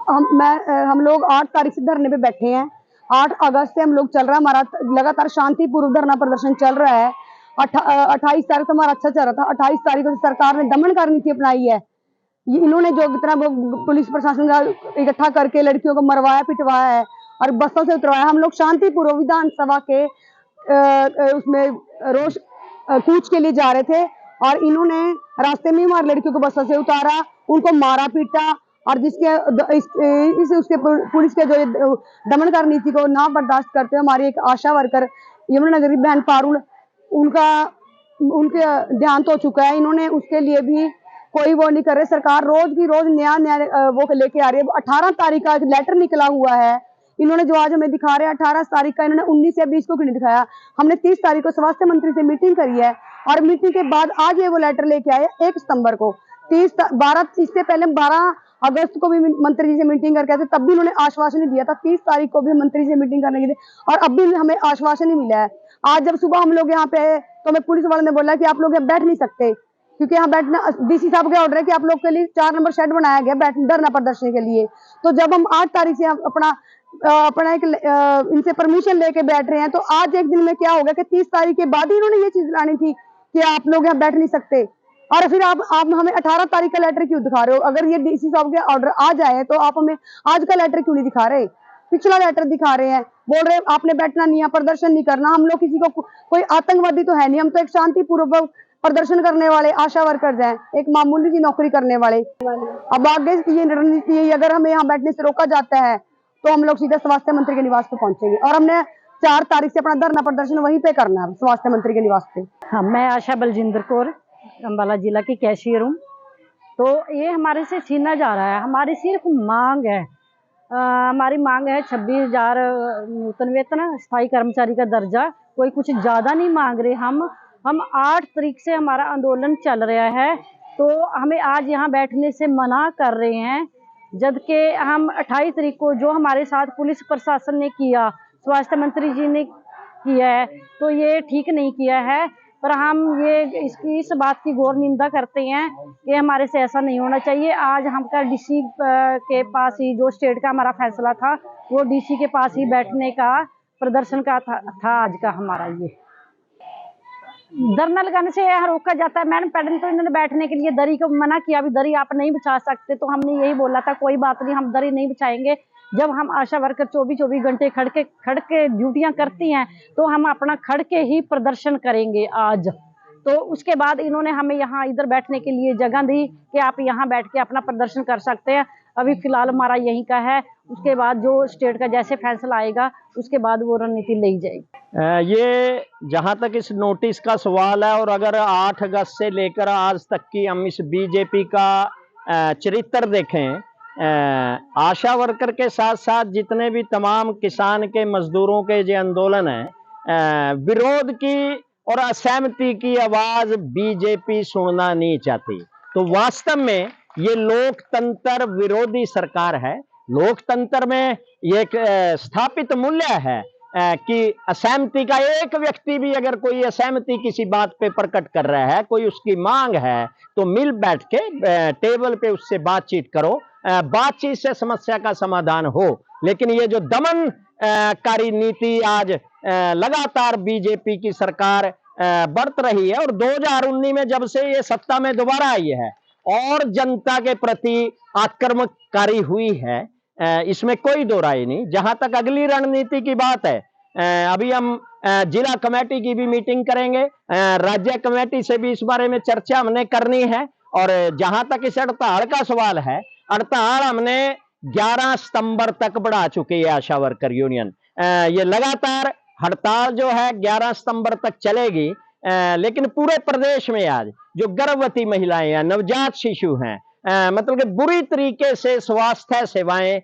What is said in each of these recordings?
हम लोग 8 तारीख से धरने पे बैठे हैं। 8 अगस्त से हम लोग चल रहा है, हमारा लगातार शांतिपूर्वक धरना प्रदर्शन चल रहा है। 28 तारीख तो हमारा अच्छा चल रहा था। 28 तारीख को सरकार ने दमनकारी नीति अपनाई है। इन्होंने जो इतना पुलिस प्रशासन का इकट्ठा करके लड़कियों को मरवाया पिटवाया है और बसों से उतरवाया। हम लोग शांतिपूर्वक विधानसभा के उसमें रोष कूच के लिए जा रहे थे और इन्होंने रास्ते में हमारी लड़कियों को बसों से उतारा, उनको मारा पीटा और उसके पुलिस के जो दमनकारी नीति को ना बर्दाश्त करते हुए हमारी एक आशा वर्कर यमुनानगर की बहन पारुल उनके देहांत हो चुका है। इन्होंने उसके लिए भी कोई वो नहीं कर रहे। सरकार रोज की रोज नया वो लेके आ रही है। 18 तारीख का एक लेटर निकला हुआ है, इन्होंने जो आज हमें दिखा रहे हैं 18 तारीख का, इन्होंने 19 या 20 को क्यों नहीं दिखाया। हमने 30 तारीख को स्वास्थ्य मंत्री से मीटिंग करी है और मीटिंग के बाद आज ये वो लेटर लेके आए 1 सितंबर को। 12 इससे पहले 12 अगस्त को भी मंत्री जी से मीटिंग करके आए, तब भी उन्होंने आश्वासन नहीं दिया था। 30 तारीख को भी मंत्री से मीटिंग करने के लिए और अब भी हमें आश्वासन नहीं मिला है। आज जब सुबह हम लोग यहाँ पे आए तो हमें पुलिस वालों ने बोला कि आप लोग यहाँ बैठ नहीं सकते, क्योंकि यहाँ बैठना डीसी साहब का ऑर्डर है कि आप लोग के लिए 4 नंबर शेड बनाया गया धरना प्रदर्शन के लिए। तो जब हम 8 तारीख से अपना एक इनसे परमिशन लेके बैठ रहे हैं, तो आज एक दिन में क्या हो गया कि 30 तारीख के बाद ही इन्होंने ये चीज लानी थी कि आप लोग यहाँ बैठ नहीं सकते। और फिर आप हमें 18 तारीख का लेटर क्यों दिखा रहे हो? अगर ये डीसी साहब के ऑर्डर आ जाए तो आप हमें आज का लेटर क्यों नहीं दिखा रहे? पिछला लेटर दिखा रहे हैं, बोल रहे आपने बैठना नहीं है, प्रदर्शन नहीं करना। हम लोग किसी को कोई आतंकवादी तो है नहीं, हम तो एक शांतिपूर्वक प्रदर्शन करने वाले आशा वर्कर्स हैं, एक मामूली सी नौकरी करने वाले। अब आगे ये रणनीति, अगर हमें यहाँ बैठने से रोका जाता है तो हम लोग सीधा स्वास्थ्य मंत्री के निवास पे पहुंचेंगे और हमने 4 तारीख से अपना धरना प्रदर्शन वहीं पे करना है, स्वास्थ्य मंत्री के निवास पे। हाँ, मैं आशा बलजिंदर कौर अम्बाला जिला की कैशियर हूँ। तो ये हमारे से छीना जा रहा है। हमारी सिर्फ मांग है, हमारी मांग है 26,000 नूतन वेतन, स्थायी कर्मचारी का दर्जा। कोई कुछ ज़्यादा नहीं मांग रहे। हम 8 तारीख से हमारा आंदोलन चल रहा है, तो हमें आज यहाँ बैठने से मना कर रहे हैं, जबकि हम 28 तारीख को जो हमारे साथ पुलिस प्रशासन ने किया, स्वास्थ्य मंत्री जी ने किया है, तो ये ठीक नहीं किया है। पर हम इस बात की घोर निंदा करते हैं कि हमारे से ऐसा नहीं होना चाहिए। आज हमका डीसी के पास ही, जो स्टेट का हमारा फैसला था, वो डीसी के पास ही बैठने का प्रदर्शन का था आज का हमारा। ये धरना लगाने से रोका जाता है। मैडम पहले तो इन्होंने बैठने के लिए दरी को मना किया, अभी दरी आप नहीं बिछा सकते, तो हमने यही बोला था कोई बात नहीं, हम दरी नहीं बिछाएंगे। जब हम आशा वर्कर 24-24 घंटे खड़ के ड्यूटियां करती हैं, तो हम अपना खड़ के ही प्रदर्शन करेंगे आज। तो उसके बाद इन्होंने हमें यहाँ इधर बैठने के लिए जगह दी कि आप यहाँ बैठ के अपना प्रदर्शन कर सकते हैं। अभी फिलहाल हमारा यहीं का है, उसके बाद जो स्टेट का जैसे फैसला आएगा उसके बाद वो रणनीति ली जाएगी। ये जहाँ तक इस नोटिस का सवाल है, और अगर 8 अगस्त से लेकर आज तक की हम इस बीजेपी का चरित्र देखें, आशा वर्कर के साथ साथ जितने भी तमाम किसान के मजदूरों के जो आंदोलन है, विरोध की और असहमति की आवाज बीजेपी सुनना नहीं चाहती। तो वास्तव में ये लोकतंत्र विरोधी सरकार है। लोकतंत्र में एक स्थापित मूल्य है कि असहमति का एक व्यक्ति भी, अगर कोई असहमति किसी बात पे प्रकट कर रहा है, कोई उसकी मांग है, तो मिल बैठ के टेबल पे उससे बातचीत करो, बातचीत से समस्या का समाधान हो। लेकिन ये जो दमन कारी नीति आज लगातार बीजेपी की सरकार बरत रही है, और 2019 में जब से ये सत्ता में दोबारा आई है और जनता के प्रति आक्रमणकारी हुई है, इसमें कोई दो राय नहीं। जहां तक अगली रणनीति की बात है, अभी हम जिला कमेटी की भी मीटिंग करेंगे, राज्य कमेटी से भी इस बारे में चर्चा हमने करनी है। और जहां तक इस हड़ताल का सवाल है, हड़ताल हमने 11 सितंबर तक बढ़ा चुकी है आशा वर्कर यूनियन। ये लगातार हड़ताल जो है 11 सितंबर तक चलेगी। लेकिन पूरे प्रदेश में आज जो गर्भवती महिलाएं हैं, नवजात शिशु हैं, मतलब कि बुरी तरीके से स्वास्थ्य सेवाएं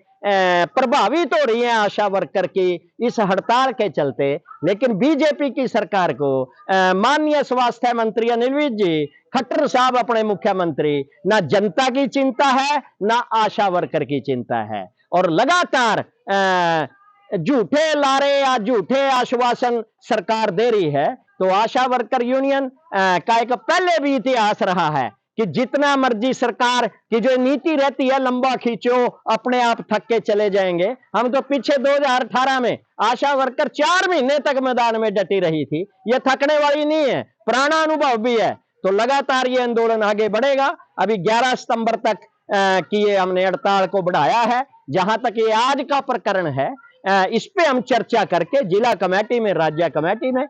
प्रभावित हो रही हैं आशा वर्कर की इस हड़ताल के चलते। लेकिन बीजेपी की सरकार को माननीय स्वास्थ्य मंत्री अनिल विज जी खट्टर साहब, अपने मुख्यमंत्री, ना जनता की चिंता है ना आशा वर्कर की चिंता है, और लगातार झूठे लारे या झूठे आश्वासन सरकार दे रही है। तो आशा वर्कर यूनियन का एक पहले भी इतिहास रहा है कि जितना मर्जी सरकार की जो नीति रहती है लंबा खींचो, अपने आप थक के चले जाएंगे। हम तो पीछे 2018 में आशा वर्कर 4 महीने तक मैदान में डटी रही थी, ये थकने वाली नहीं है, पुराना अनुभव भी है। तो लगातार ये आंदोलन आगे बढ़ेगा। अभी 11 सितंबर तक की ये हमने हड़ताल को बढ़ाया है। जहां तक ये आज का प्रकरण है, इस पे हम चर्चा करके जिला कमेटी में, राज्य कमेटी में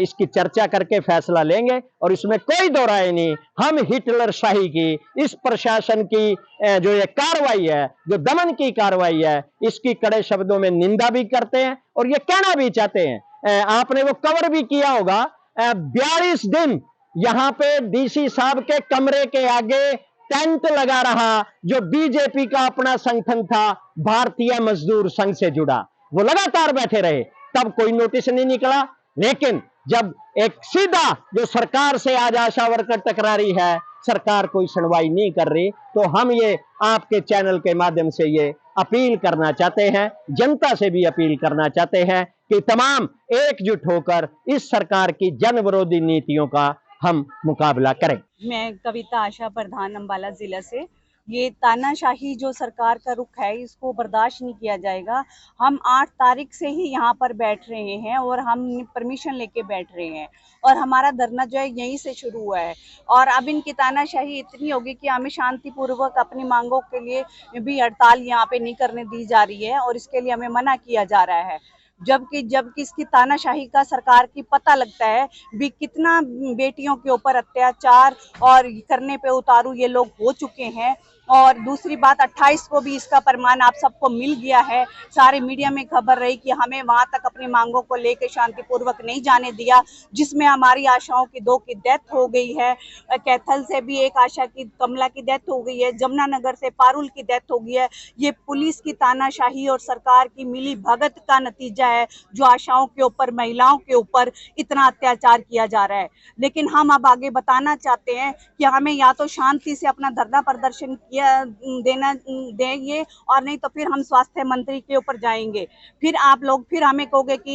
इसकी चर्चा करके फैसला लेंगे। और इसमें कोई दो राय नहीं, हम हिटलर शाही की, इस प्रशासन की जो ये कार्रवाई है, जो दमन की कार्रवाई है, इसकी कड़े शब्दों में निंदा भी करते हैं और ये कहना भी चाहते हैं। आपने वो कवर भी किया होगा, 42 दिन यहां पे डीसी साहब के कमरे के आगे टेंट लगा रहा जो बीजेपी का अपना संगठन था, भारतीय मजदूर संघ से जुड़ा, वो लगातार बैठे रहे, तब कोई नोटिस नहीं निकला। लेकिन जब एक सीधा जो सरकार से आज आशा वर्कर टकरा रही है, सरकार कोई सुनवाई नहीं कर रही, तो हम ये आपके चैनल के माध्यम से ये अपील करना चाहते हैं, जनता से भी अपील करना चाहते हैं कि तमाम एकजुट होकर इस सरकार की जन विरोधी नीतियों का हम मुकाबला करें। मैं कविता आशा प्रधान अम्बाला जिला से। ये तानाशाही जो सरकार का रुख है, इसको बर्दाश्त नहीं किया जाएगा। हम 8 तारीख से ही यहाँ पर बैठ रहे हैं और हम परमिशन लेके बैठ रहे हैं और हमारा धरना जो है यहीं से शुरू हुआ है। और अब इनकी तानाशाही इतनी होगी कि हमें शांतिपूर्वक अपनी मांगों के लिए भी हड़ताल यहाँ पे नहीं करने दी जा रही है और इसके लिए हमें मना किया जा रहा है। जबकि इसकी तानाशाही का सरकार की पता लगता है भी कितना बेटियों के ऊपर अत्याचार और करने पे उतारू ये लोग हो चुके हैं। और दूसरी बात 28 को भी इसका प्रमाण आप सबको मिल गया है, सारे मीडिया में खबर रही कि हमें वहां तक अपनी मांगों को लेकर शांतिपूर्वक नहीं जाने दिया, जिसमें हमारी आशाओं की 2 की डेथ हो गई है। कैथल से भी एक आशा की, कमला की डेथ हो गई है, जमुनानगर से पारुल की डेथ हो गई है। ये पुलिस की तानाशाही और सरकार की मिली भगत का नतीजा है जो आशाओं के ऊपर, महिलाओं के ऊपर इतना अत्याचार किया जा रहा है। लेकिन हम अब आगे बताना चाहते हैं कि हमें या तो शांति से अपना धरना प्रदर्शन देंगे और नहीं तो फिर हम स्वास्थ्य मंत्री के ऊपर जाएंगे। फिर आप लोग फिर हमें कहोगे कि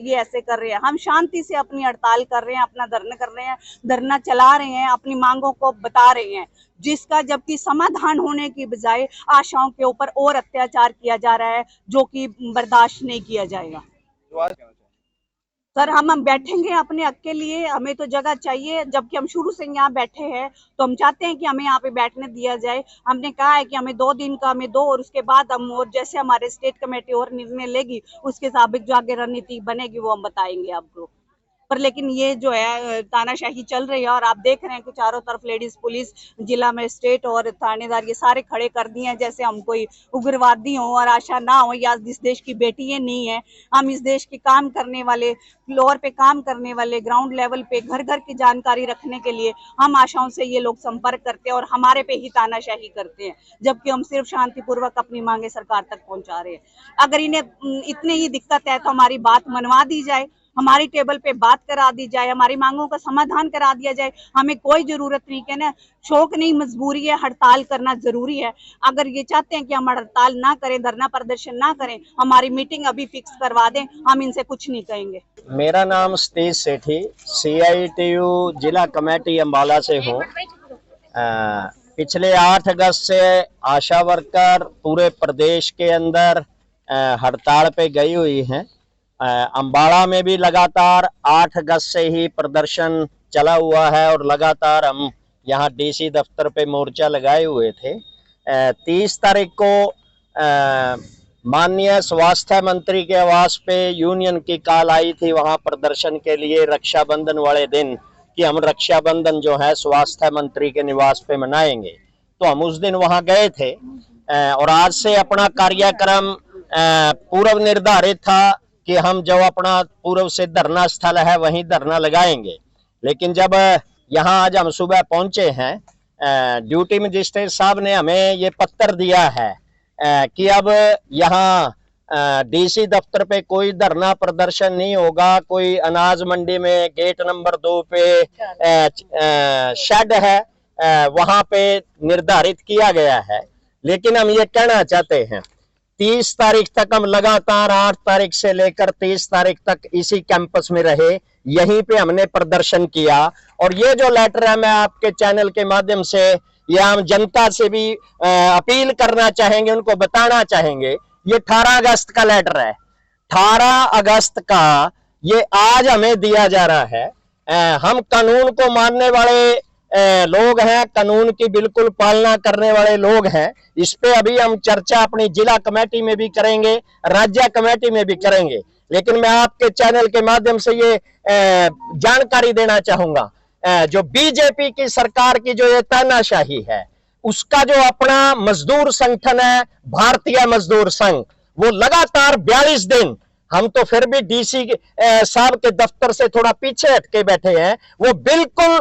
ये ऐसे कर रहे हैं। हम शांति से अपनी हड़ताल कर रहे हैं, अपना धरना कर रहे हैं, धरना चला रहे हैं, अपनी मांगों को बता रहे हैं, जिसका जबकि समाधान होने की बजाय आशाओं के ऊपर और अत्याचार किया जा रहा है जो कि बर्दाश्त नहीं किया जाएगा। सर, हम बैठेंगे अपने हक के लिए, हमें तो जगह चाहिए। जबकि हम शुरू से यहाँ बैठे हैं तो हम चाहते हैं कि हमें यहाँ पे बैठने दिया जाए। हमने कहा है कि हमें 2 दिन का हमें दो और उसके बाद हम, और जैसे हमारे स्टेट कमेटी और निर्णय लेगी उसके हिसाब जो आगे रणनीति बनेगी वो हम बताएंगे आपको। पर लेकिन ये जो है तानाशाही चल रही है और आप देख रहे हैं कि चारों तरफ लेडीज पुलिस, जिला मजिस्ट्रेट और थानेदार ये सारे खड़े कर दिए हैं जैसे हम कोई उग्रवादी हो और आशा ना हो या इस देश की बेटी ये नहीं है। हम इस देश के काम करने वाले, फ्लोर पे काम करने वाले, ग्राउंड लेवल पे घर घर की जानकारी रखने के लिए हम आशाओं से ये लोग संपर्क करते हैं और हमारे पे ही तानाशाही करते हैं, जबकि हम सिर्फ शांतिपूर्वक अपनी मांगे सरकार तक पहुंचा रहे हैं। अगर इन्हें इतनी ही दिक्कत है तो हमारी बात मनवा दी जाए, हमारी टेबल पे बात करा दी जाए, हमारी मांगों का समाधान करा दिया जाए। हमें कोई जरूरत नहीं है ना, शौक नहीं, मजबूरी है, हड़ताल करना जरूरी है। अगर ये चाहते हैं कि हम हड़ताल ना करें, धरना प्रदर्शन ना करें, हमारी मीटिंग अभी फिक्स करवा दें, हम इनसे कुछ नहीं कहेंगे। मेरा नाम सतीश सेठी, CITU जिला कमेटी अम्बाला से हूँ। पिछले 8 अगस्त से आशा वर्कर पूरे प्रदेश के अंदर हड़ताल पे गई हुई हैं। अम्बाला में भी लगातार 8 अगस्त से ही प्रदर्शन चला हुआ है और लगातार हम यहाँ DC दफ्तर पे मोर्चा लगाए हुए थे। 30 तारीख को माननीय स्वास्थ्य मंत्री के आवास पे यूनियन की कॉल आई थी वहाँ प्रदर्शन के लिए रक्षाबंधन वाले दिन, कि हम रक्षाबंधन जो है स्वास्थ्य मंत्री के निवास पे मनाएंगे। तो हम उस दिन वहाँ गए थे और आज से अपना कार्यक्रम पूर्व निर्धारित था कि हम जो अपना पूर्व से धरना स्थल है वहीं धरना लगाएंगे। लेकिन जब यहाँ आज हम सुबह पहुंचे हैं, ड्यूटी मजिस्ट्रेट साहब ने हमें ये पत्र दिया है कि अब यहाँ DC दफ्तर पे कोई धरना प्रदर्शन नहीं होगा। कोई अनाज मंडी में गेट नंबर 2 पे शेड है, वहां पे निर्धारित किया गया है। लेकिन हम ये कहना चाहते हैं 30 तारीख तक हम लगातार 8 तारीख से लेकर 30 तारीख तक इसी कैंपस में रहे, यहीं पे हमने प्रदर्शन किया। और ये जो लेटर है, मैं आपके चैनल के माध्यम से या हम जनता से भी अपील करना चाहेंगे, उनको बताना चाहेंगे, ये 18 अगस्त का लेटर है। 18 अगस्त का ये आज हमें दिया जा रहा है। हम कानून को मानने वाले लोग हैं, कानून की बिल्कुल पालना करने वाले लोग हैं। इस पे अभी हम चर्चा अपनी जिला कमेटी में भी करेंगे, राज्य कमेटी में भी करेंगे। लेकिन मैं आपके चैनल के माध्यम से ये जानकारी देना चाहूंगा, जो बीजेपी की सरकार की जो ये तानाशाही है, उसका जो अपना मजदूर संगठन है भारतीय मजदूर संघ, वो लगातार 42 दिन, हम तो फिर भी डीसी साहब के दफ्तर से थोड़ा पीछे हटके बैठे हैं, वो बिल्कुल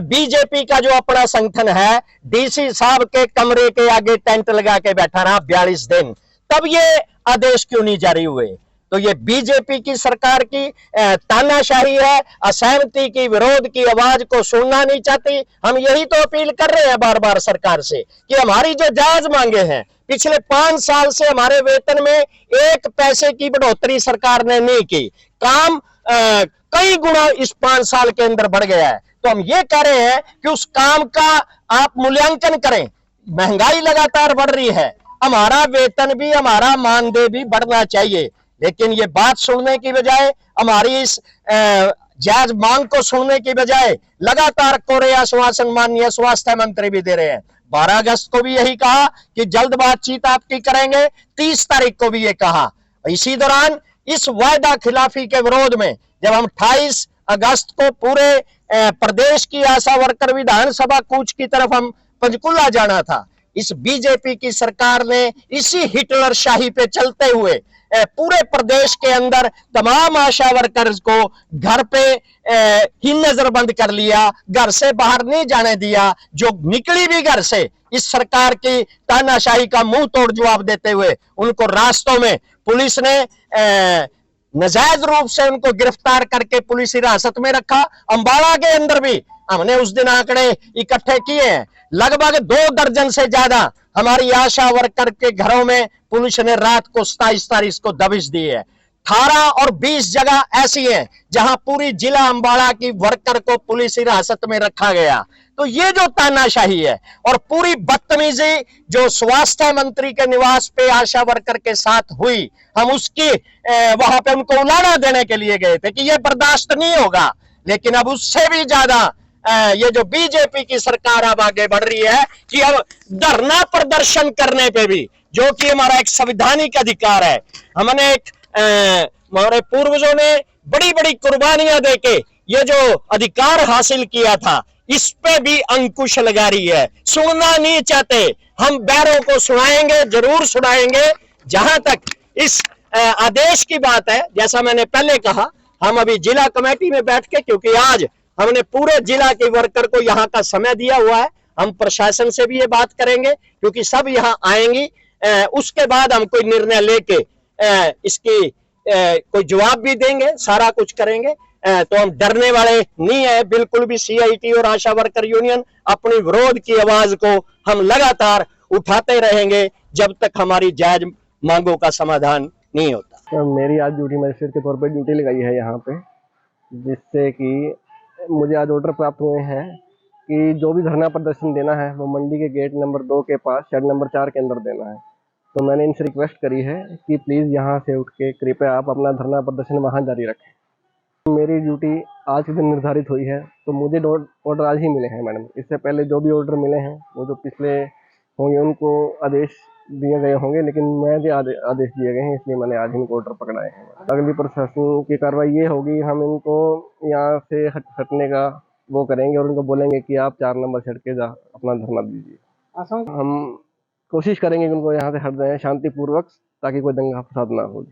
बीजेपी का जो अपना संगठन है डीसी साहब के कमरे के आगे टेंट लगा के बैठा रहा 42 दिन। तब ये आदेश क्यों नहीं जारी हुए? तो ये बीजेपी की सरकार की तानाशाही है, असहमति की, विरोध की आवाज को सुनना नहीं चाहती। हम यही तो अपील कर रहे हैं बार बार सरकार से कि हमारी जो जायज मांगे हैं, पिछले 5 साल से हमारे वेतन में 1 पैसे की बढ़ोतरी सरकार ने नहीं की, काम कई गुना इस 5 साल के अंदर बढ़ गया है। तो हम ये कह रहे हैं कि उस काम का आप मूल्यांकन करें। महंगाई लगातार बढ़ रही है, हमारा वेतन भी, हमारा मानदेय भी बढ़ना चाहिए, लेकिन ये बात सुनने की बजाय, हमारी इस जायज मांग को सुनने की बजाय लगातार कोरे आश्वासन माननीय स्वास्थ्य मंत्री भी दे रहे हैं। 12 अगस्त को भी यही कहा कि जल्द बातचीत आपकी करेंगे, 30 तारीख को भी ये कहा। इसी दौरान इस वायदा खिलाफी के विरोध में जब हम 28 अगस्त को पूरे प्रदेश की आशा वर्कर विधानसभा कूच की तरफ हम पंचकुला जाना था, इस बीजेपी की सरकार ने इसी हिटलर शाही पे चलते हुए पूरे प्रदेश के अंदर तमाम आशा वर्कर्स को घर पे ही नजरबंद कर लिया, घर से बाहर नहीं जाने दिया। जो निकली भी घर से, इस सरकार की तानाशाही का मुंह तोड़ जवाब देते हुए उनको रास्तों में पुलिस ने नाजायज रूप से उनको गिरफ्तार करके पुलिस हिरासत में रखा। अंबाला के अंदर भी हमने उस दिन आंकड़े इकट्ठे किए हैं, लगभग 2 दर्जन से ज्यादा हमारी आशा वर्कर के घरों में पुलिस ने रात को 27 तारीख को दबिश दी है। 18 और 20 जगह ऐसी हैं जहां पूरी जिला अंबाला की वर्कर को पुलिस हिरासत में रखा गया। तो ये जो तानाशाही है और पूरी बदतमीजी जो स्वास्थ्य मंत्री के निवास पे आशा वर्कर के साथ हुई, हम उसकी वहां पे उनको उलाना देने के लिए गए थे कि ये बर्दाश्त नहीं होगा। लेकिन अब उससे भी ज्यादा ये जो बीजेपी की सरकार अब आगे बढ़ रही है कि अब धरना प्रदर्शन करने पे भी, जो कि हमारा एक संवैधानिक अधिकार है, हमने एक हमारे पूर्वजों ने बड़ी बड़ी कुर्बानियां देके ये जो अधिकार हासिल किया था, इस पे भी अंकुश लगा रही है। सुनना नहीं चाहते, हम बैरों को सुनाएंगे, जरूर सुनाएंगे। जहां तक इस आदेश की बात है, जैसा मैंने पहले कहा, हम अभी जिला कमेटी में बैठ के, क्योंकि आज हमने पूरे जिला के वर्कर को यहाँ का समय दिया हुआ है, हम प्रशासन से भी ये बात करेंगे क्योंकि सब यहाँ आएंगी। उसके बाद हम कोई निर्णय लेके इसकी कोई जवाब भी देंगे, सारा कुछ करेंगे। तो हम डरने वाले नहीं है बिल्कुल भी। CIT और आशा वर्कर यूनियन अपनी विरोध की आवाज को हम लगातार उठाते रहेंगे जब तक हमारी जायज मांगों का समाधान नहीं होता। तो मेरी आज ड्यूटी मजिस्ट्रेट के तौर पे ड्यूटी लगाई है यहाँ पे, जिससे कि मुझे आज ऑर्डर प्राप्त हुए हैं कि जो भी धरना प्रदर्शन देना है वो मंडी के गेट नंबर 2 के पास शेड नंबर 4 के अंदर देना है। तो मैंने इनसे रिक्वेस्ट करी है कि प्लीज़ यहाँ से उठ के कृपया आप अपना धरना प्रदर्शन वहाँ जारी रखें। मेरी ड्यूटी आज के दिन निर्धारित हुई है, तो मुझे ऑर्डर आज ही मिले हैं मैडम। इससे पहले जो भी ऑर्डर मिले हैं वो जो पिछले होंगे उनको आदेश दिए गए होंगे, लेकिन मुझे आदेश दिए गए हैं, इसलिए मैंने आज इनको ऑर्डर पकड़ाए हैं। अगली प्रशासन की कार्रवाई ये होगी, हम इनको यहाँ से हटने का वो करेंगे और उनको बोलेंगे कि आप 4 नंबर सड़क के अपना धरना दीजिए। हम कोशिश करेंगे कि उनको यहाँ से हट जाएं शांतिपूर्वक, ताकि कोई दंगा फसाद ना हो।